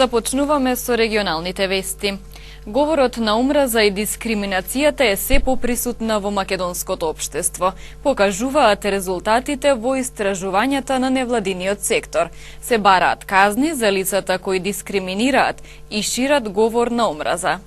Започнуваме со регионалните вести. Говорот на омраза и дискриминацијата е се поприсутна во македонското општество, покажуваат резултатите во истражувањата на невладиниот сектор. Се бараат казни за лицата кои дискриминираат и шират говор на омраза.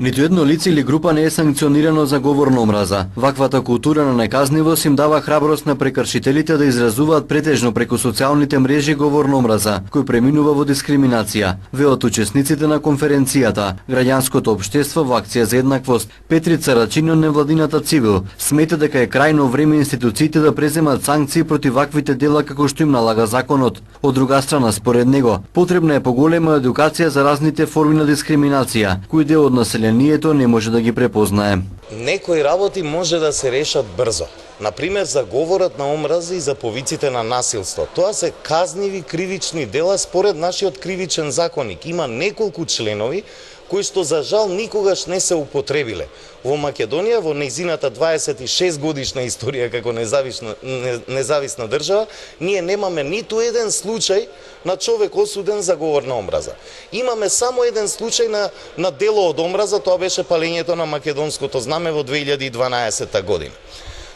Ниту едно лице или група не е санкционирано за говор на омраза. Ваквата култура на неказнивост им дава храброст на прекршителите да изразуваат претежно преку социјалните мрежи говор на омраза, кој преминува во дискриминација. Велат учесниците на конференцијата. Граѓанското општество во акција за еднаквост, Петрица Рачини од невладината Цивил, смета дека е крајно време институциите да преземат санкции против ваквите дела како што им налага законот. Од друга страна, според него, потребна е поголема едукација за разните форми на дискриминација, кои дел од населението не може да ги препознае. Некои работи може да се решат брзо. Например, за говорот на омраза и за повиците на насилство. Тоа се казниви кривични дела според нашиот кривичен законник. Има неколку членови кои што за жал никогаш не се употребиле. Во Македонија, во нејзината 26 годишна историја како независна држава, ние немаме ниту еден случај на човек осуден за говор на омраза. Имаме само еден случај на дело од омраза, тоа беше палењето на македонското знаме во 2012 година.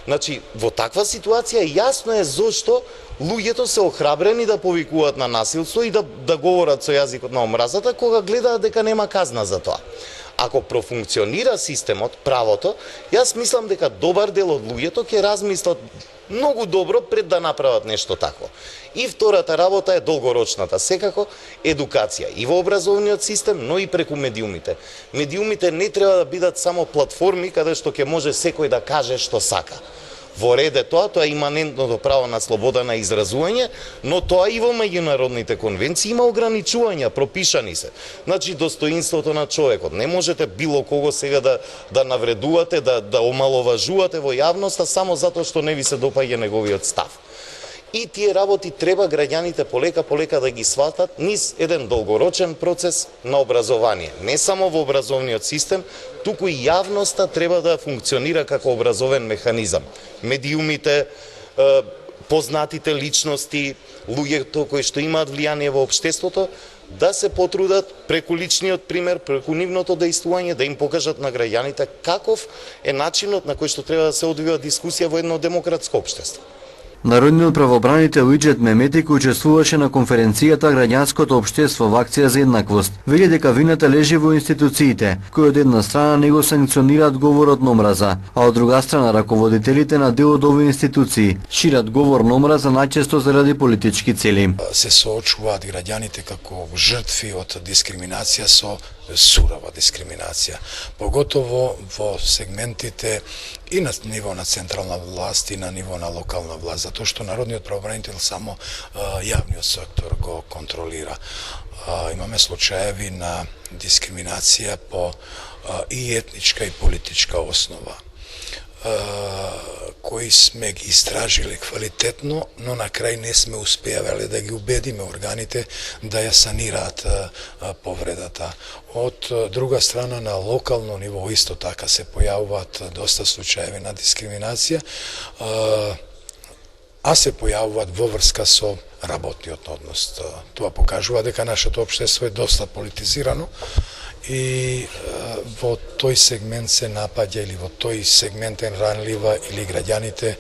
Значи, во таква ситуација јасно е зошто луѓето се охрабрени да повикуваат на насилство и да говорат со јазикот на омразата кога гледаат дека нема казна за тоа. Ако профункционира системот, правото, јас мислам дека добар дел од луѓето ќе размислат многу добро пред да направат нешто такво. И втората работа е долгорочната, секако едукација и во образовниот систем, но и преку медиумите. Медиумите не треба да бидат само платформи каде што ќе може секој да каже што сака. Во ред е тоа е иманентното право на слобода на изразување, но тоа и во меѓународните конвенции има ограничувања, пропишани се. Значи, достоинството на човекот. Не можете било кого сега да навредувате, да омаловажувате во јавноста само затоа што не ви се допаѓа неговиот став. И тие работи треба граѓаните полека да ги сватат низ еден долгорочен процес на образование. Не само во образовниот систем, туку и јавноста треба да функционира како образовен механизам. Медиумите, познатите личности, луѓето кои што имаат влијание во општеството, да се потрудат преку личниот пример, преку нивното дејствување, да им покажат на граѓаните каков е начинот на кој што треба да се одвива дискусија во едно демократско општество. Народниот правобранител Иџет Мемети, кој учествуваше на конференцијата Граѓанското општество во акција за еднаквост, вели дека вината лежи во институциите, кои од една страна не го санкционираат говорот на омраза, а од друга страна раководителите на дел од овие институции шират говор на омраза најчесто заради политички цели. Се соочуваат граѓаните како жртви од дискриминација со сурова дискриминација, поготово во сегментите и на ниво на централна власт и на ниво на локална власт, затоа што народниот правобранител само јавниот сектор го контролира. Имаме случаеви на дискриминација по и етничка и политичка основа, кои сме ги истражиле квалитетно, но на крај не сме успеале да ги убедиме органите да ја санираат повредата. Од друга страна, на локално ниво исто така се појавуваат доста случаеви на дискриминација, а се појавуваат во врска со работниот однос. Тоа покажува дека нашето општество е доста политизирано и во тој сегмент се напаѓа или во тој сегмент е ранлива или граѓаните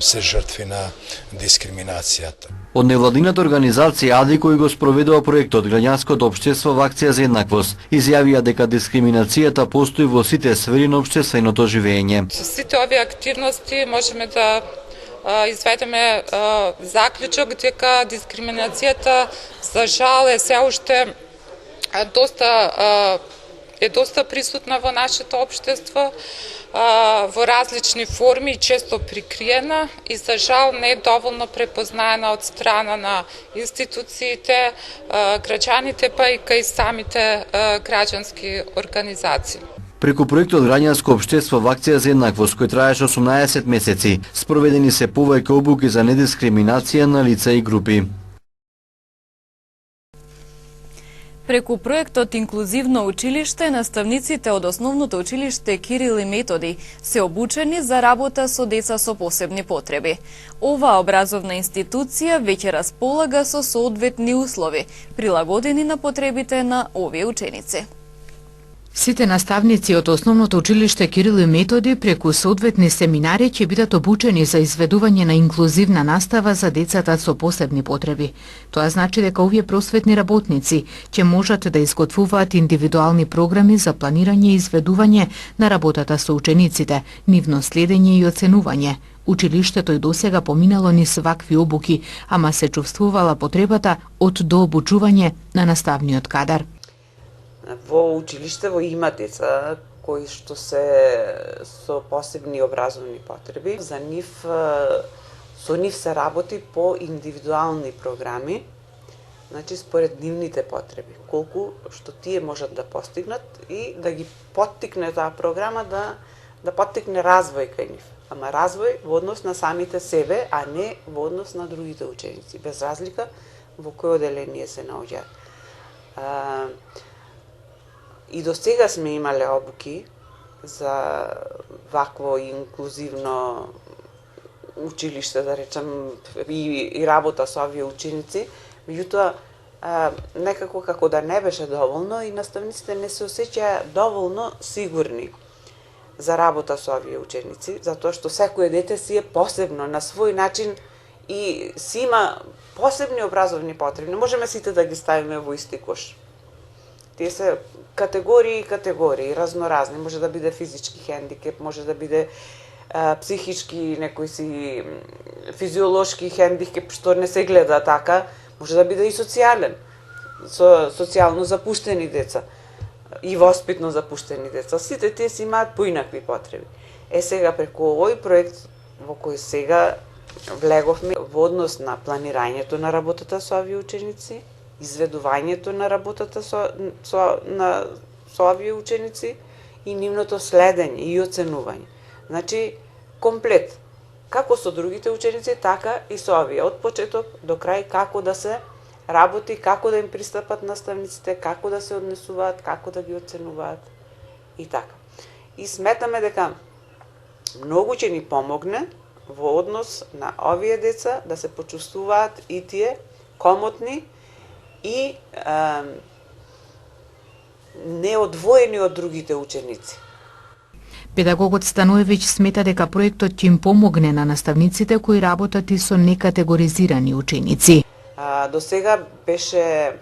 се жртви на дискриминацијата. Од невладината организација АДИ, кој го спроведува проектот Граѓанското општество во акција за еднаквост, изјавија дека дискриминацијата постои во сите сфери на општественото живење. Со сите овие активности можеме да изведеме заклучок дека дискриминацијата за жал е се уште доста присутна во нашето општество, во различни форми и често прикриена и за жал не е доволно препознаена од страна на институциите, граѓаните па и кај самите граѓански организации. Преку проектот Граѓанско општество во акција за еднаквост, кој траеше 18 месеци, спроведени се повеќе обуки за недискриминација на лица и групи. Преку проектот Инклузивно училиште, наставниците од основното училиште Кирил и Методи се обучени за работа со деца со посебни потреби. Оваа образовна институција веќе располага со соодветни услови, прилагодени на потребите на овие ученици. Сите наставници од основното училиште Кирил и Методи преку соодветни семинари ќе бидат обучени за изведување на инклузивна настава за децата со посебни потреби. Тоа значи дека овие просветни работници ќе можат да изготвуваат индивидуални програми за планирање и изведување на работата со учениците, нивно следење и оценување. Училиштето и досега поминало низ вакви обуки, ама се чувствувала потребата од дообучување на наставниот кадар. Во училиштево има деца кои што се со посебни образовни потреби. За нив, со нив се работи по индивидуални програми, значи според нивните потреби, колку што тие можат да постигнат и да ги поттикне таа програма да поттикне развој кај нив. Ама развој во однос на самите себе, а не во однос на другите ученици, без разлика во кој оделение се наоѓаат. И до сега сме имале обуки за вакво инклузивно училиште, да речем, и работа со овие ученици, меѓутоа некако како да не беше доволно и наставниците не се осеќаа доволно сигурни за работа со овие ученици, затоа што секое дете си е посебно на свој начин и си има посебни образовни потреби. Не можеме сите да ги ставиме во исти кош. Тие се категории и категории, разноразни. Може да биде физички хендикеп, може да биде психички, некој си физиолошки хендикеп, што не се гледа така, може да биде и социјален, социјално запуштени деца и воспитно запуштени деца. Сите тие си имаат поинакви потреби. Сега преку овој проект во кој сега влеговме во однос на планирањето на работата со овие ученици, изведувањето на работата со овие ученици и нивното следење и оценување. Значи, комплет. Како со другите ученици, така и со овие. Од почеток до крај како да се работи, како да им пристапат наставниците, како да се однесуваат, како да ги оценуваат и така. И сметаме дека многу ќе ни помогне во однос на овие деца да се почувствуваат и тие комотни и неодвоени од другите ученици. Педагогот Станоевиќ смета дека проектот ќе им помогне на наставниците кои работат и со некатегоризирани ученици. До сега беше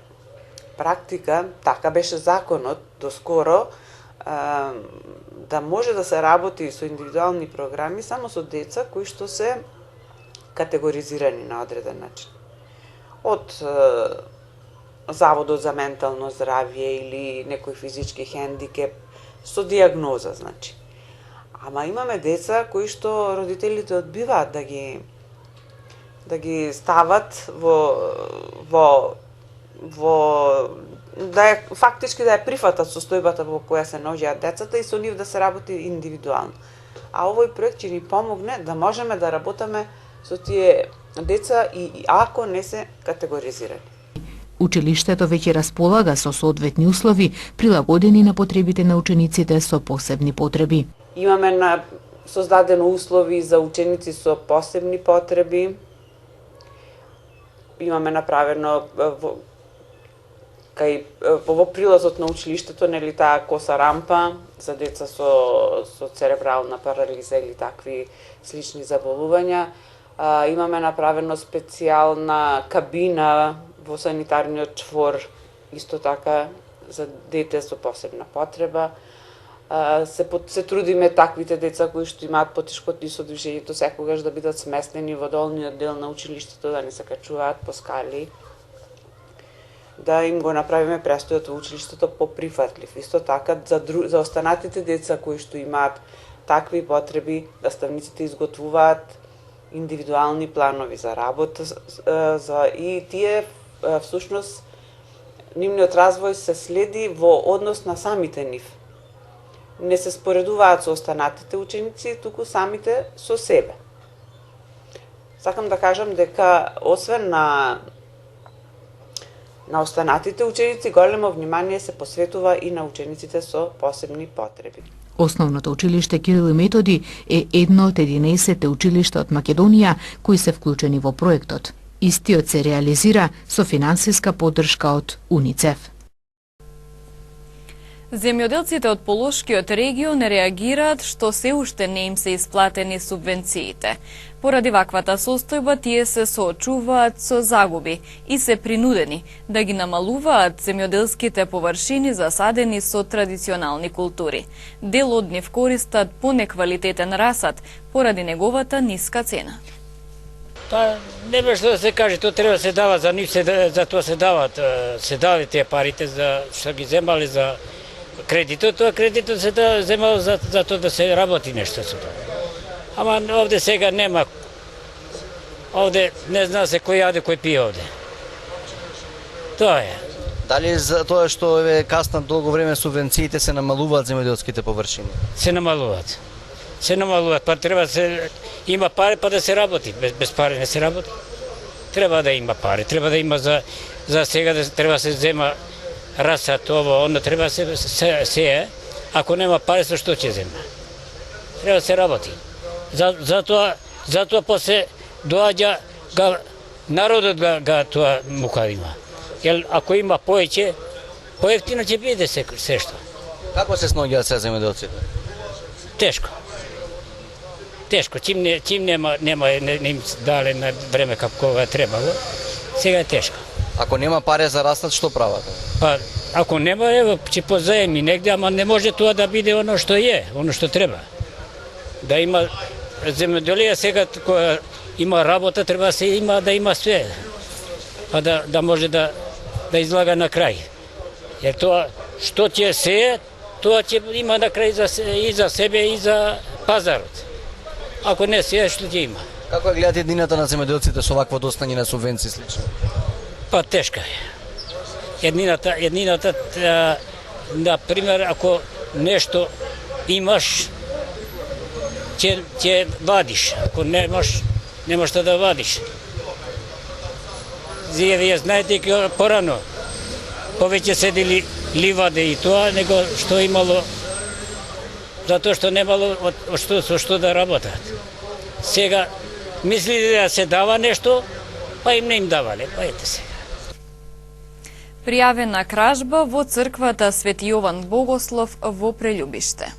практика, така беше законот доскоро, да може да се работи со индивидуални програми само со деца кои што се категоризирани на одреден начин. Од Заводот за ментално здравје или некој физички хендикеп со диагноза, значи. Ама имаме деца кои што родителите одбиваат да ги стават во фактички да ја прифатат состојбата во која се наоѓаат децата и со нив да се работи индивидуално. А овој проект ќе ни помогне да можеме да работиме со тие деца и ако не се категоризирани. Училиштето веќе располага со соодветни услови, прилагодени на потребите на учениците со посебни потреби. Имаме создадено услови за ученици со посебни потреби. Имаме направено во прилазот на училиштето, нели, таа коса рампа за деца со церебрална парализа или такви слични заболувања. Имаме направено специјална кабина во санитарниот чвор, исто така за дете со посебна потреба. Се трудиме таквите деца кои што имаат потешкоти со движењето секогаш да бидат сместени во долниот дел на училиштето, да не се качуваат по скали, да им го направиме престојот во училиштето поприфатлив. Исто така за останатите деца кои што имаат такви потреби, наставниците изготвуваат индивидуални планови за работа и тие всушност нивниот развој се следи во однос на самите нив. Не се споредуваат со останатите ученици, туку самите со себе. Сакам да кажам дека освен на На останатите ученици големо внимание се посветува и на учениците со посебни потреби. Основното училиште Кирил и Методи е едно од 11 училишта од Македонија кои се вклучени во проектот. Истиот се реализира со финансиска поддршка од УНИЦЕФ. Земјоделците од Полошкиот регион реагираат што се уште не им се исплатени субвенциите. Поради ваквата состојба тие се соочуваат со загуби и се принудени да ги намалуваат земјоделските површини засадени со традиционални култури. Дел од нив користат понеквалитетен расад поради неговата ниска цена. Па, нема што да се каже, тоа треба да се дава за нив, за тоа се дави тие парите за што ги земале за кредитот, тоа кредитот се земал за тоа да се работи нешто со тоа. Ама овде сега нема. Овде не зна се кој јаде, кој пие овде. Тоа е. Дали за тоа што каснат долго време субвенциите се намалуваат земјоделските површини? Се намалуваат. Па треба се има пари па да се работи. Без пари не се работи. Треба да има пари, треба да има за сега да треба се зема расат ово, оно треба се ако нема пари со што ќе зема. Треба се работи. Затоа после доаѓа народот тоа мука има. Јел ако има поеќе, поевтино ќе биде се што. Како се сноѓаат се земјоделците? Тешко, чим нема не им дале на време како требало. Сега е тешко. Ако нема пари за растат, што прават? Па, ако нема, ќе позаеми негде, ама не може тоа да биде оно што е, оно што треба. Да има земјоделие сега која има работа, треба да има све. Па да може да излага на крај. Jer тоа што ќе сее, тоа ќе има на крај и за себе и за пазарот. Ако не сее, што ќе има? Како гледате еднината на земјоделците со вакво достање на субвенции слично? Па тешка е. Еднината, например, ако нешто имаш, ќе вадиш. Ако немаш што да вадиш. Вие знаете порано, повеќе седели ливаде и тоа, него што имало, затоа што немало со што да работат. Сега, мислите да се дава нешто, па им не им давале, па ете сега. Пријавена кражба во црквата Свети Јован Богослов во Прељубиште.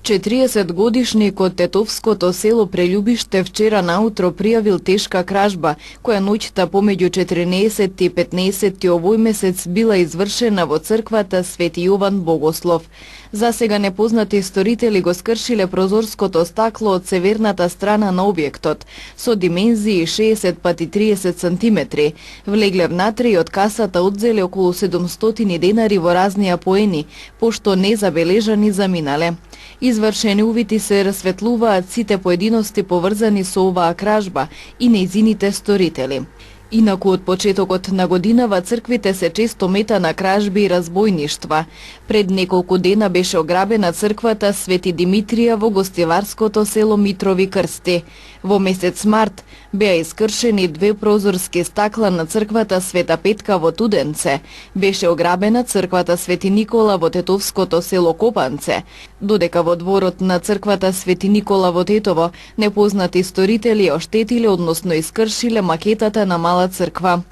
40-годишник од тетовското село Прељубиште вчера наутро пријавил тешка кражба, која ноќта помеѓу 14 и 15 овој месец била извршена во црквата Свети Јован Богослов. За сега непознати сторители го скршиле прозорското стакло од северната страна на објектот, со димензии 60 пати 30 сантиметри. Влегле внатре и од касата одзеле околу 700 денари во разни апоени, пошто незабележани заминале. Извршени увити се расветлуваат сите поединости поврзани со оваа кражба и нејзините сторители. Инаку од почетокот на годинава црквите се често мета на кражби и разбојништва. Пред неколку дена беше ограбена црквата Свети Димитрија во гостиварското село Митрови Крсти. Во месец март беа искршени 2 прозорски стакла на црквата Света Петка во Туденце. Беше ограбена црквата Свети Никола во тетовското село Копанце, додека во дворот на црквата Свети Никола во Тетово непознати сторители оштетиле, односно искршиле макетата на мала црква.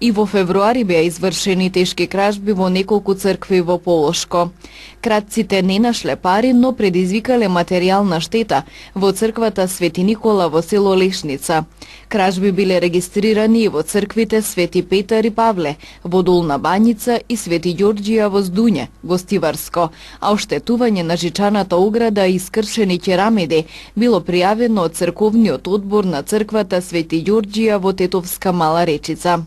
И во февруари беа извршени тешки кражби во неколку цркви во Полошко. Кратците не нашле пари, но предизвикале материјална штета во црквата Свети Никола во село Лешница. Кражби биле регистрирани и во црквите Свети Петар и Павле, во Долна Баница и Свети Ѓорѓија во Здуње, Гостиварско, а оштетување на жичаната ограда и искршени керамиди било пријавено од црковниот одбор на црквата Свети Ѓорѓија во Тетовска Мала Речица.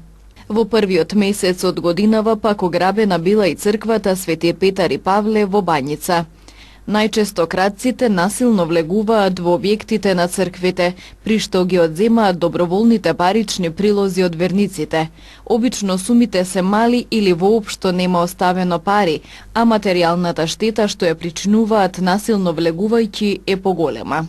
Во првиот месец од годинава пак ограбена била и црквата Свети Петар и Павле во Баница. Најчесто кратците насилно влегуваат во објектите на црквите, при што ги одземаат доброволните парични прилози од верниците. Обично сумите се мали или воопшто нема оставено пари, а материјалната штета што ја причинуваат насилно влегувајќи е поголема.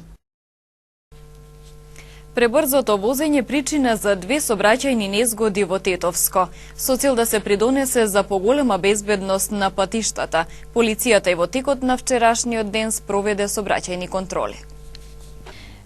Пребрзото возење причина за 2 сообраќајни незгоди во Тетовско. Со цел да се придонесе за поголема безбедност на патиштата, полицијата и во текот на вчерашниот ден спроведе сообраќајни контроли.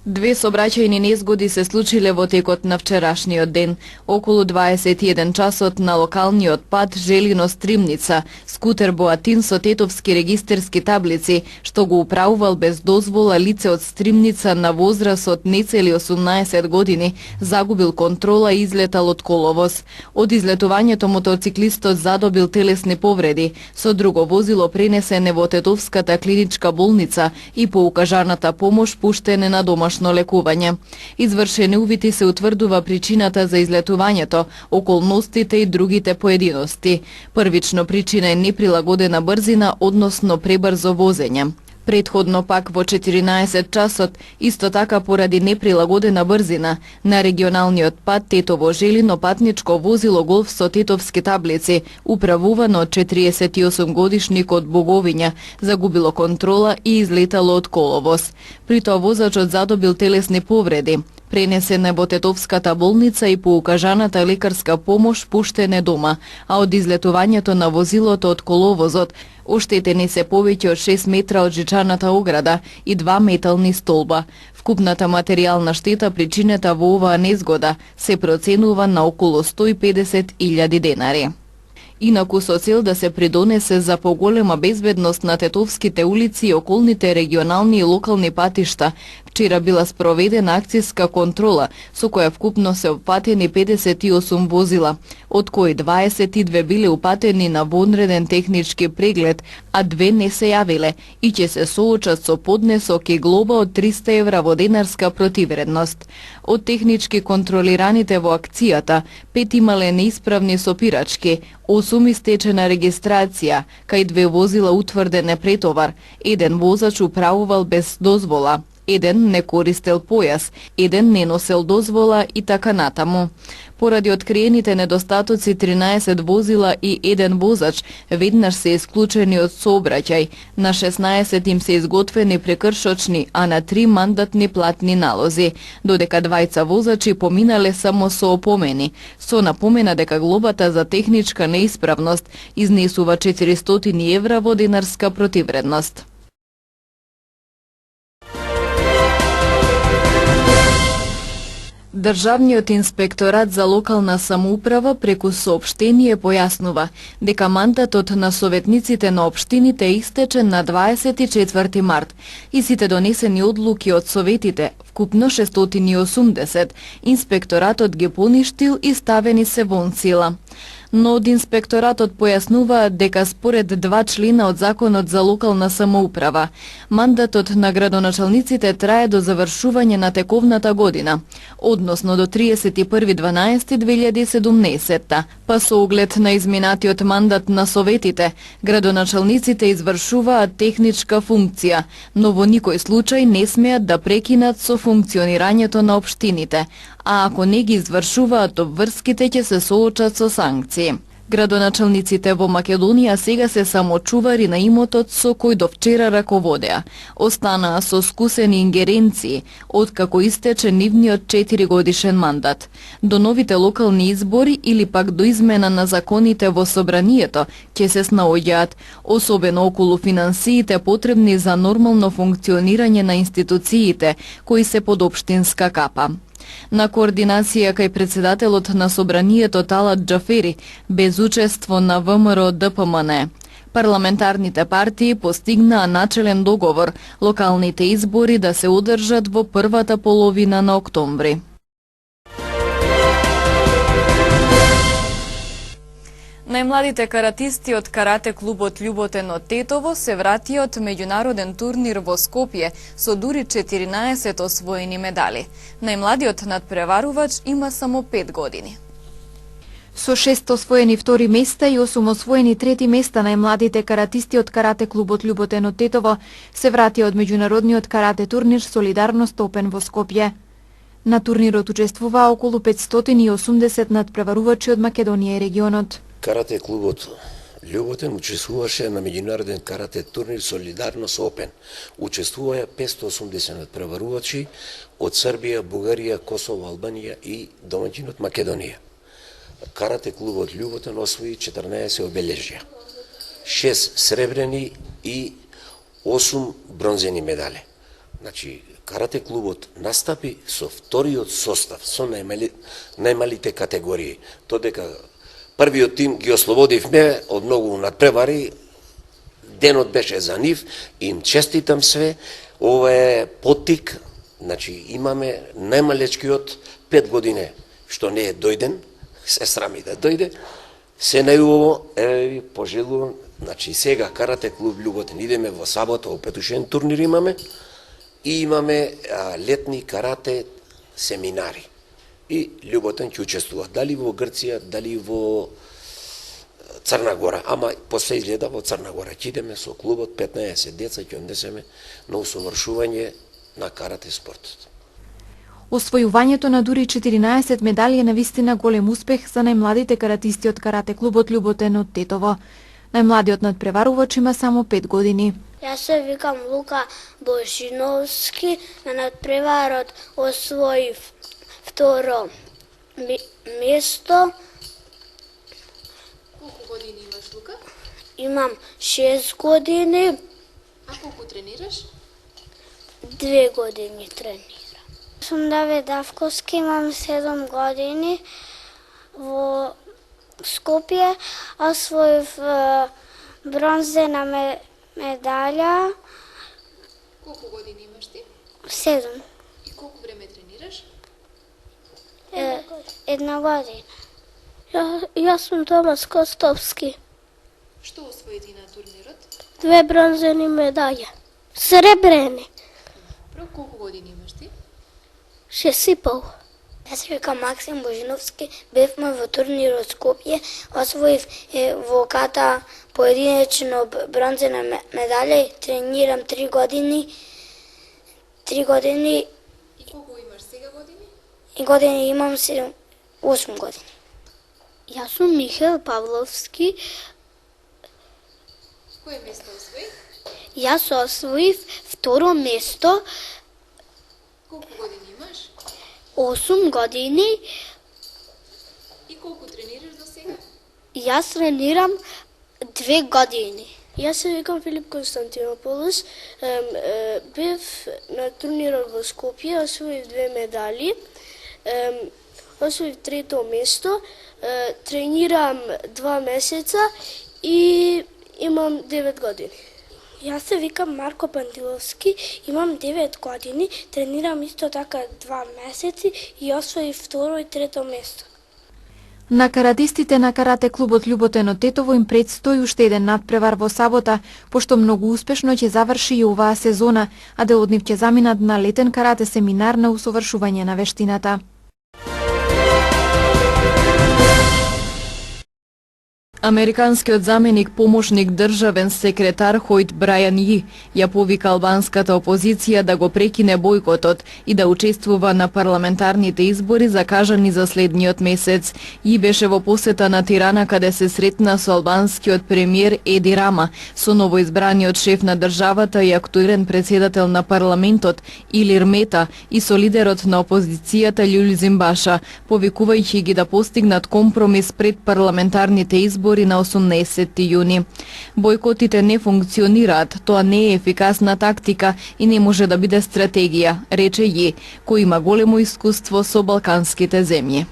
2 сообраќајни незгоди се случиле во текот на вчерашниот ден. Околу 21 часот на локалниот пат Желино-Стримница, скутер Боатин со тетовски регистерски таблици, што го управувал без дозвола лице од Стримница на возраст од нецели 18 години, загубил контрола и излетал од коловоз. Од излетувањето мотоциклистот задобил телесни повреди, со друго возило пренесене во Тетовската клиничка болница и по укажаната помош пуштене на домашно лекување. Извршени увити се утврдува причината за излетувањето, околностите и другите поединости. Првично причина е неприлагодена брзина, односно пребрзо возење. Предходно пак во 14 часот, исто така поради неприлагодена брзина, на регионалниот пат Тетово-Желино патничко возило Голф со тетовски таблици, управувано од 48 годишник од Боговиња, загубило контрола и излетало од коловоз. При тоа возачот задобил телесни повреди. Пренесен е во Тетовската болница и по укажаната лекарска помош пуштен дома, а од излетувањето на возилото од коловозот оштетени се повеќе од 6 метра од жичаната ограда и 2 метални столба. Вкупната материјална штета причинета во оваа незгода се проценува на околу 150.000 денари. Инаку со цел да се придонесе за поголема безбедност на тетовските улици и околните регионални и локални патишта, вчера била спроведена акцијска контрола, со која вкупно се опатени 58 возила, од кои 22 биле упатени на вонреден технички преглед, а 2 не се јавиле и ќе се соочат со поднесок и глоба од 300 евра во денарска противредност. Од технички контролираните во акцијата, 5 имале неисправни сопирачки, 8 истечена регистрација, кај 2 возила утврден непретовар, 1 возач управувал без дозвола, 1 не користел појас, 1 не носел дозвола и така натаму. Поради откриените недостатоци 13 возила и 1 возач веднаш се исклучени од сообраќај, на 16 им се изготвени прекршочни, а на 3 мандатни платни налози, додека 2 возачи поминале само со опомени, со напомена дека глобата за техничка неисправност изнесува 400 евра во денарска противредност. Државниот инспекторат за локална самоуправа преку соопштение појаснува дека мандатот на советниците на општините е истечен на 24 март и сите донесени одлуки од советите, вкупно 680, инспекторатот ги поништил и ставени се вон сила. Но од инспекторатот појаснуваат дека според 2 члена од Законот за локална самоуправа, мандатот на градоначалниците трае до завршување на тековната година, односно до 31.12.2017, па со оглед на изминатиот мандат на советите, градоначалниците извршуваат техничка функција, но во никој случај не смеат да прекинат со функционирањето на општините, а ако не ги извршуваат обврските ќе се соочат со санкции. Градоначалниците во Македонија сега се само чувари на имотот со кој до вчера раководеа. Останаа со скусени ингеренции, откако истече нивниот 4 годишен мандат. До новите локални избори или пак до измена на законите во собранието ќе се снаоѓаат, особено околу финансиите потребни за нормално функционирање на институциите кои се под општинска капа. На координација кај председателот на собранието Талат Џафери, без учество на ВМРО ДПМН. Парламентарните партии постигнаа начелен договор локалните избори да се одржат во првата половина на октомври. Најмладите каратисти од карате клубот Љуботен од Тетово се вратија од меѓународен турнир во Скопје со дури 14 освоени медали. Најмладиот надпреварувач има само 5 години. Со 6 освоени втори места и 8 освоени трети места, најмладите каратисти од карате клубот Љуботен од Тетово се вратија од меѓународниот карате турнир Солидарност Опен во Скопје. На турнирот учествуваа околу 580 надпреварувачи од Македонија и регионот. Карате клубот Љуботен учествуваше на меѓународен карате турнир Солидарност Опен. Учествуваа 580 надпреварувачи од Србија, Бугарија, Косово, Албанија и домаќинот Македонија. Карате клубот Љуботен освои 14 обележја, 6 сребрени и 8 бронзени медали. Значи, карате клубот настапи со вториот состав, со најмалите категории. Додека првиот тим ги ослободивме од многу надпревари, денот беше за нив, им честитам све, ова е поттик, значи имаме најмалечкиот 5 години, што не е дојден, се срами да дојде, се најубаво, ви пожелувам, значи сега карате клуб Љуботен, идеме во сабота, опетушен турнир имаме, и имаме летни карате семинари. И Љуботен ќе учествува дали во Грција, дали во Црна Гора, ама после изгледа во Црна Гора. Ќе идеме со клубот 15 деца, ќе однесеме на усовршување на карате спортот. Освојувањето на дури 14 медали е навистина голем успех за најмладите каратисти од карате клубот Љуботен од Тетово. Најмладиот надпреварувач има само 5 години. Јас се викам Лука Божиновски, на надпреварот освоив второ место. Колку години имаш, Лука? Имам 6 години. А колку тренираш? 2 години тренирам. Сум Давид Давковски, имам 7 години. Во Скопје освоив бронзена медалја. Колку години имаш ти? 7. И колку време тренираш? 1 година. Јас сум Томас Костовски. Што освои ти на турнирот? 2 бронзени медаљи. Сребрени. Про колку години имаш ти? 6,5. Јас се викам Максим Божиновски, бевме во турнирот Скопје, освоив во ката поединечно бронзена медаља, тренирам 3 години. 3 години. И колку имаш сега години? И години имам 8 години. Јас сум Михаил Павловски. Кој место освои? Јас освоив второ место. Колку години имаш? 8 години. И колку тренираш до сега? Јас тренирам 2 години. Јас се викам Филип Константинополос. Бев на турнирот во Скопје, освоив 2 медали. Освоив 3-то место. Тренирам 2 месеца и имам 9 години. Јас се викам Марко Пантиловски, имам 9 години, тренирам исто така 2 месеци и освоив 2-ро и 3-то место. На каратистите на карате клубот Љуботен од Тетово им предстои уште еден надпревар во сабота, пошто многу успешно ќе заврши и оваа сезона, а дел од нив ќе заминат на летен карате семинар на усовршување на вештината. Американскиот заменик помошник државен секретар Хојт Брајан Ји ја повика албанската опозиција да го прекине бојкотот и да учествува на парламентарните избори закажани за следниот месец. Ји беше во посета на Тирана каде се сретна со албанскиот премиер Еди Рама, со новоизбраниот шеф на државата и актуелен председател на парламентот Илир Мета и со лидерот на опозицијата Љулју Зимбаша, повикувајќи ги да постигнат компромис пред парламентарните избори на 18 јуни. Бојкотите не функционираат, тоа не е ефикасна тактика и не може да биде стратегија, рече Ји, кој има големо искуство со балканските земји.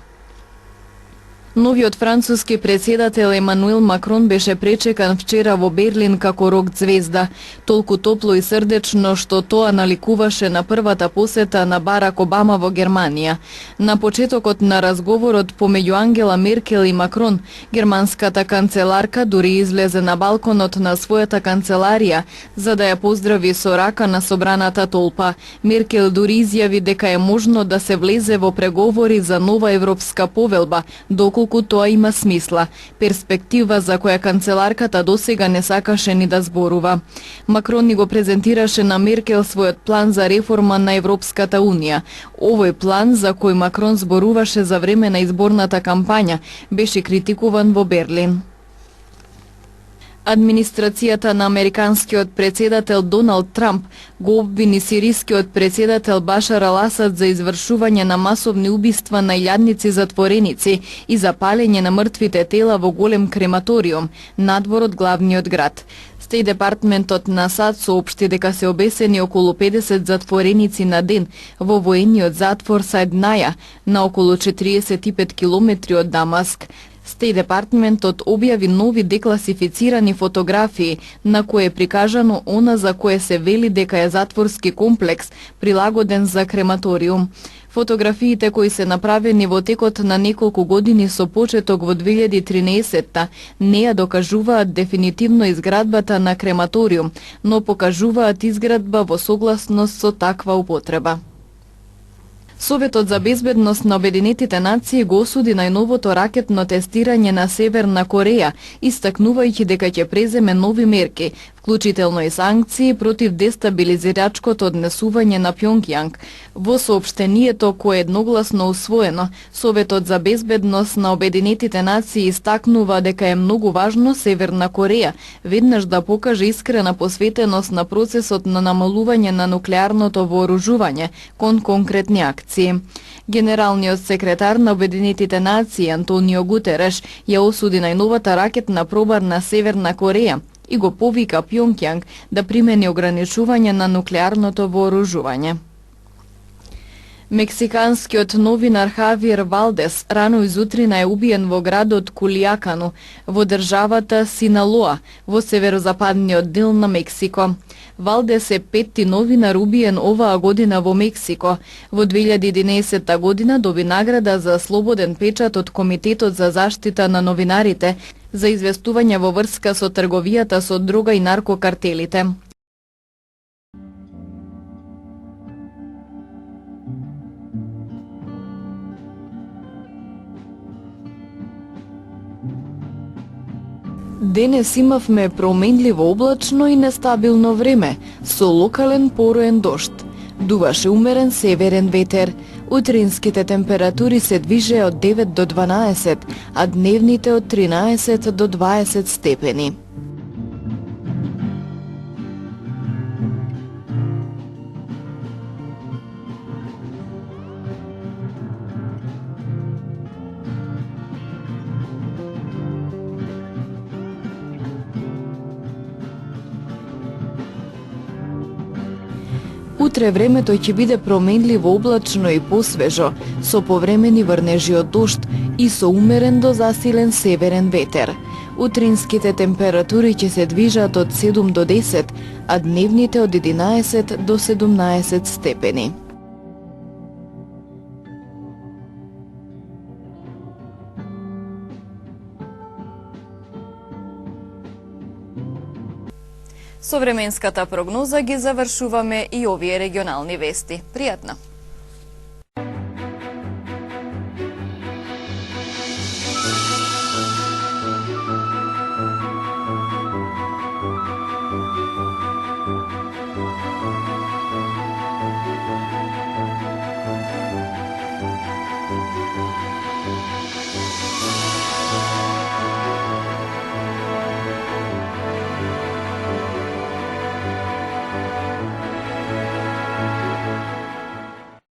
Новиот француски председател Емануел Макрон беше пречекан вчера во Берлин како рок звезда, толку топло и срдечно што тоа наликуваше на првата посета на Барак Обама во Германија. На почетокот на разговорот помеѓу Ангела Меркел и Макрон, германската канцеларка дури излезе на балконот на својата канцеларија за да ја поздрави со рака на собраната толпа. Меркел дури изјави дека е можно да се влезе во преговори за нова европска повелба, доколку тоа има смисла, перспектива за која канцеларката досега не сакаше ни да зборува. Макрон ни го презентираше на Меркел својот план за реформа на Европската Унија. Овој план, за кој Макрон зборуваше за време на изборната кампања, беше критикуван во Берлин. Администрацијата на американскиот председател Доналд Трамп го обвини сирискиот председател Башар ал-Асад за извршување на масовни убиства на илјадници затвореници и за палење на мртвите тела во голем крематориум надвор од главниот град. Стеј департментот на САД соопшти дека се обесени околу 50 затвореници на ден во воениот затвор Сајднаја на околу 45 километри од Дамаск. Стеј департментот објави нови декласифицирани фотографии на кои е прикажано она за кое се вели дека е затворски комплекс прилагоден за крематориум. Фотографиите кои се направени во текот на неколку години со почеток во 2013-та не ја докажуваат дефинитивно изградбата на крематориум, но покажуваат изградба во согласност со таква употреба. Советот за безбедност на Обединетите нации го осуди најновото ракетно тестирање на Северна Кореја, истакнувајќи дека ќе преземе нови мерки, вклучително и санкции против дестабилизирачкото однесување на Пјонгјанг. Во соопштението кое е едногласно усвоено, Советот за безбедност на Обединетите нации истакнува дека е многу важно Северна Кореја веднаш да покаже искрена посветеност на процесот на намалување на нуклеарното вооружување кон конкретни акции. Генералниот секретар на Обединетите нации Антонио Гутереш ја осуди најновата ракетна пробар на Северна Кореја и го повика Пјонгјанг да примени ограничување на нуклеарното вооружување. Мексиканскиот новинар Хавиер Валдес рано изутрина е убиен во градот Кулиакану, во државата Синалоа, во северозападниот дел на Мексико. Валдес е петти новинар убиен оваа година во Мексико. Во 2011 година доби награда за слободен печат од Комитетот за заштита на новинарите за известување во врска со трговијата со дрога и наркокартелите. Денес имавме променливо облачно и нестабилно време, со локален пороен дожд. Дуваше умерен северен ветер. Утринските температури се движеа од 9 до 12, а дневните од 13 до 20 степени. Утре времето ќе биде променливо облачно и посвежо, со повремени врнежи од дожд и со умерен до засилен северен ветер. Утринските температури ќе се движат од 7 до 10, а дневните од 11 до 17 степени. Со временската прогноза ги завршуваме и овие регионални вести. Пријатно!